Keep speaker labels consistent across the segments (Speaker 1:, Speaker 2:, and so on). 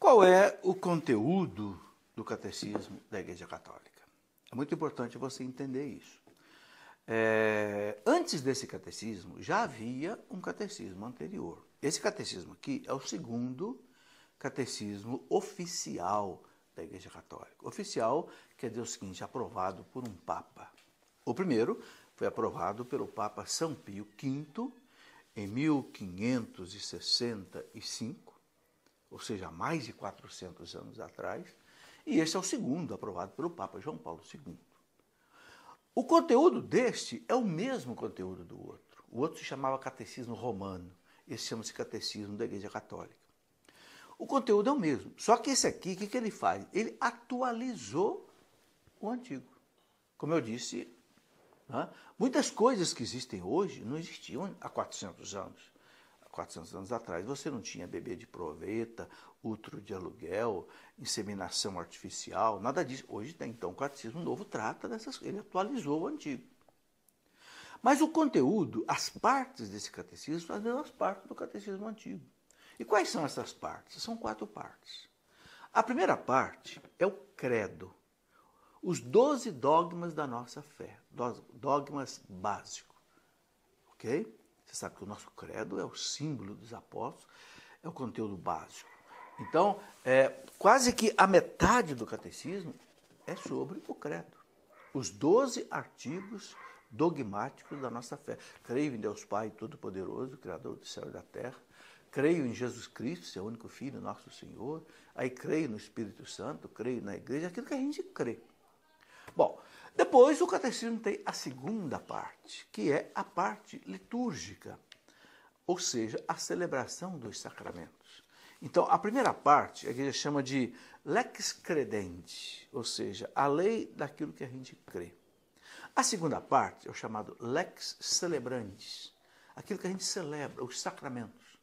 Speaker 1: Qual é o conteúdo do catecismo da Igreja Católica? É muito importante você entender isso. Antes desse catecismo, já havia um catecismo anterior. Esse catecismo aqui é o segundo catecismo oficial da Igreja Católica. Oficial quer dizer o seguinte, aprovado por um Papa. O primeiro foi aprovado pelo Papa São Pio V em 1565, ou seja, há mais de 400 anos atrás, e esse é o segundo aprovado pelo Papa João Paulo II. O conteúdo deste é o mesmo conteúdo do outro. O outro se chamava Catecismo Romano, esse chama-se Catecismo da Igreja Católica. O conteúdo é o mesmo, só que esse aqui, o que ele faz? Ele atualizou o antigo. Como eu disse, muitas coisas que existem hoje não existiam há 400 anos. Há 400 anos atrás você não tinha bebê de proveta, útero de aluguel, inseminação artificial, nada disso. Hoje tem, então, o catecismo novo trata dessas coisas, ele atualizou o antigo. Mas o conteúdo, as partes desse catecismo são as mesmas partes do catecismo antigo. E quais são essas partes? São 4 partes. A primeira parte é o credo, os 12 dogmas da nossa fé, dogmas básicos, ok? Você sabe que o nosso credo é o símbolo dos apóstolos, é o conteúdo básico. Então, quase que a metade do catecismo é sobre o credo. Os 12 artigos dogmáticos da nossa fé. Creio em Deus Pai Todo-Poderoso, Criador do céu e da terra. Creio em Jesus Cristo, seu único Filho, nosso Senhor. Aí creio no Espírito Santo, creio na igreja, aquilo que a gente crê. Bom, depois o catecismo tem a segunda parte, que é a parte litúrgica, ou seja, a celebração dos sacramentos. Então, a primeira parte, a igreja chama de lex credendi, ou seja, a lei daquilo que a gente crê. A segunda parte é o chamado lex celebrandis, aquilo que a gente celebra, os sacramentos.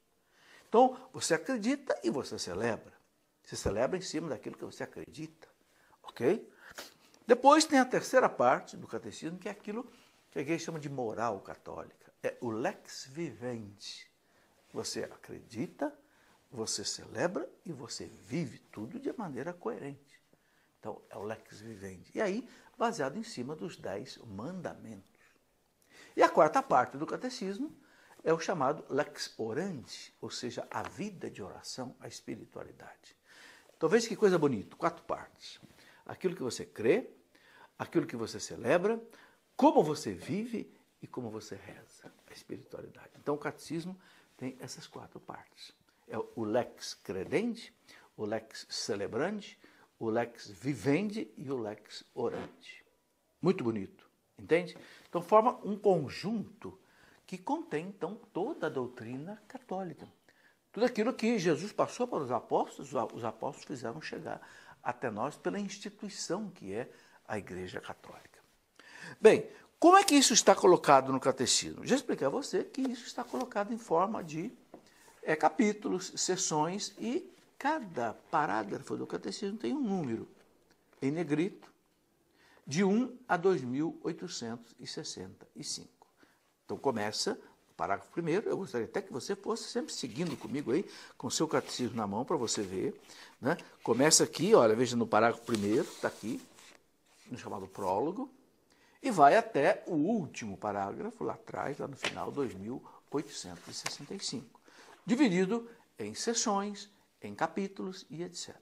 Speaker 1: Então, você acredita e você celebra. Você celebra em cima daquilo que você acredita, ok? Depois tem a terceira parte do catecismo, que é aquilo que a igreja chama de moral católica. É o lex vivendi. Você acredita, você celebra e você vive tudo de maneira coerente. Então, é o lex vivendi. E aí, baseado em cima dos 10 mandamentos. E a quarta parte do catecismo é o chamado lex orandi, ou seja, a vida de oração, a espiritualidade. Então, veja que coisa bonita, 4 partes. Aquilo que você crê, aquilo que você celebra, como você vive e como você reza, a espiritualidade. Então, o catecismo tem essas 4 partes. É o lex credendi, o lex celebrandi, o lex vivendi e o lex orandi. Muito bonito, entende? Então, forma um conjunto que contém, então, toda a doutrina católica. Tudo aquilo que Jesus passou para os apóstolos fizeram chegar até nós pela instituição que é a Igreja Católica. Bem, como é que isso está colocado no catecismo? Já expliquei a você que isso está colocado em forma de capítulos, seções, e cada parágrafo do catecismo tem um número em negrito de 1 a 2865. Então começa o parágrafo primeiro. Eu gostaria até que você fosse sempre seguindo comigo aí, com o seu catecismo na mão, para você ver. Né? Começa aqui, olha, veja no parágrafo primeiro, está aqui, no chamado prólogo, e vai até o último parágrafo, lá atrás, lá no final, 2865. Dividido em seções, em capítulos e etc.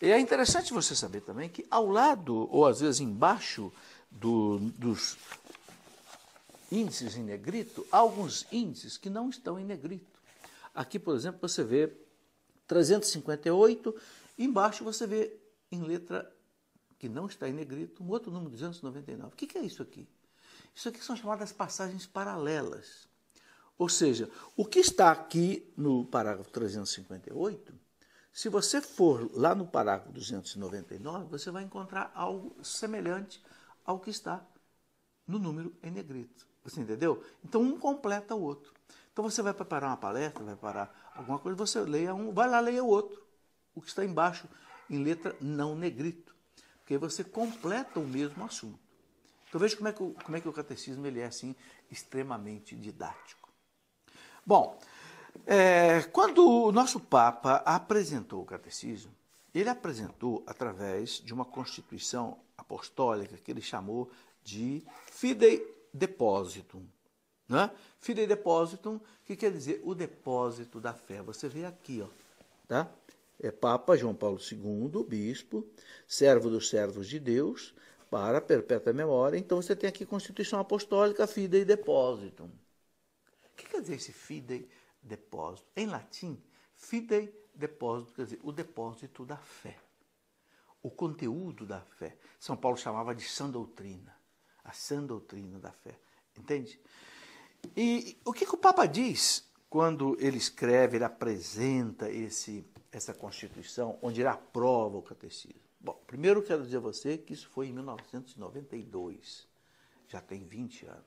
Speaker 1: E é interessante você saber também que ao lado, ou às vezes embaixo dos índices em negrito, há alguns índices que não estão em negrito. Aqui, por exemplo, você vê 358, embaixo você vê em letra que não está em negrito, um outro número, 299. O que é isso aqui? Isso aqui são chamadas passagens paralelas. Ou seja, o que está aqui no parágrafo 358, se você for lá no parágrafo 299, você vai encontrar algo semelhante ao que está no número em negrito. Você entendeu? Então, um completa o outro. Então, você vai preparar uma palestra, vai preparar alguma coisa, você leia um, vai lá leia o outro. O que está embaixo em letra não negrito. Porque aí você completa o mesmo assunto. Então, veja como é que o catecismo ele é assim, extremamente didático. Bom, Quando o nosso Papa apresentou o catecismo, ele apresentou através de uma constituição apostólica que ele chamou de Fidei Depositum. Né? Fidei Depositum, que quer dizer o depósito da fé. Você vê aqui, ó, tá? Papa João Paulo II, bispo, servo dos servos de Deus, para perpétua memória. Então você tem aqui Constituição Apostólica, Fidei Depositum. O que quer dizer esse Fidei Depositum? Em latim, Fidei Depositum quer dizer o depósito da fé, o conteúdo da fé. São Paulo chamava de sã doutrina, a sã doutrina da fé. Entende? E o que o Papa diz quando ele escreve, ele apresenta essa Constituição, onde ele aprova o catecismo? Bom, primeiro quero dizer a você que isso foi em 1992, já tem 20 anos.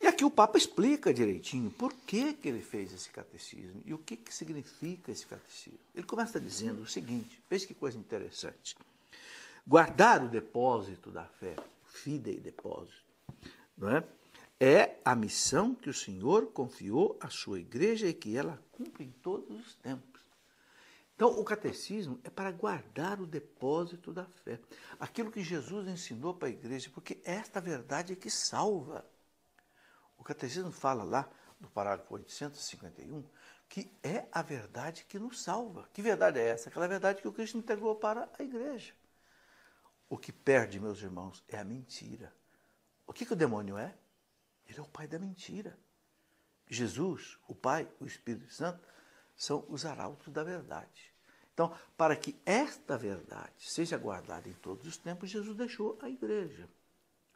Speaker 1: E aqui o Papa explica direitinho por que ele fez esse catecismo e o que significa esse catecismo. Ele começa dizendo o seguinte, veja que coisa interessante. Guardar o depósito da fé, Fidei Depositum, não é? É a missão que o Senhor confiou à sua igreja e que ela cumpre em todos os tempos. Então, o catecismo é para guardar o depósito da fé. Aquilo que Jesus ensinou para a igreja, porque esta verdade é que salva. O catecismo fala lá, no parágrafo 851, que é a verdade que nos salva. Que verdade é essa? Aquela verdade que o Cristo entregou para a igreja. O que perde, meus irmãos, é a mentira. O que o demônio é? Ele é o pai da mentira. Jesus, o Pai, o Espírito Santo, são os arautos da verdade. Então, para que esta verdade seja guardada em todos os tempos, Jesus deixou a igreja,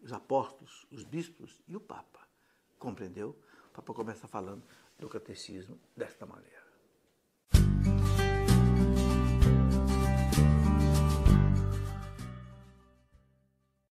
Speaker 1: os apóstolos, os bispos e o Papa. Compreendeu? O Papa começa falando do catecismo desta maneira.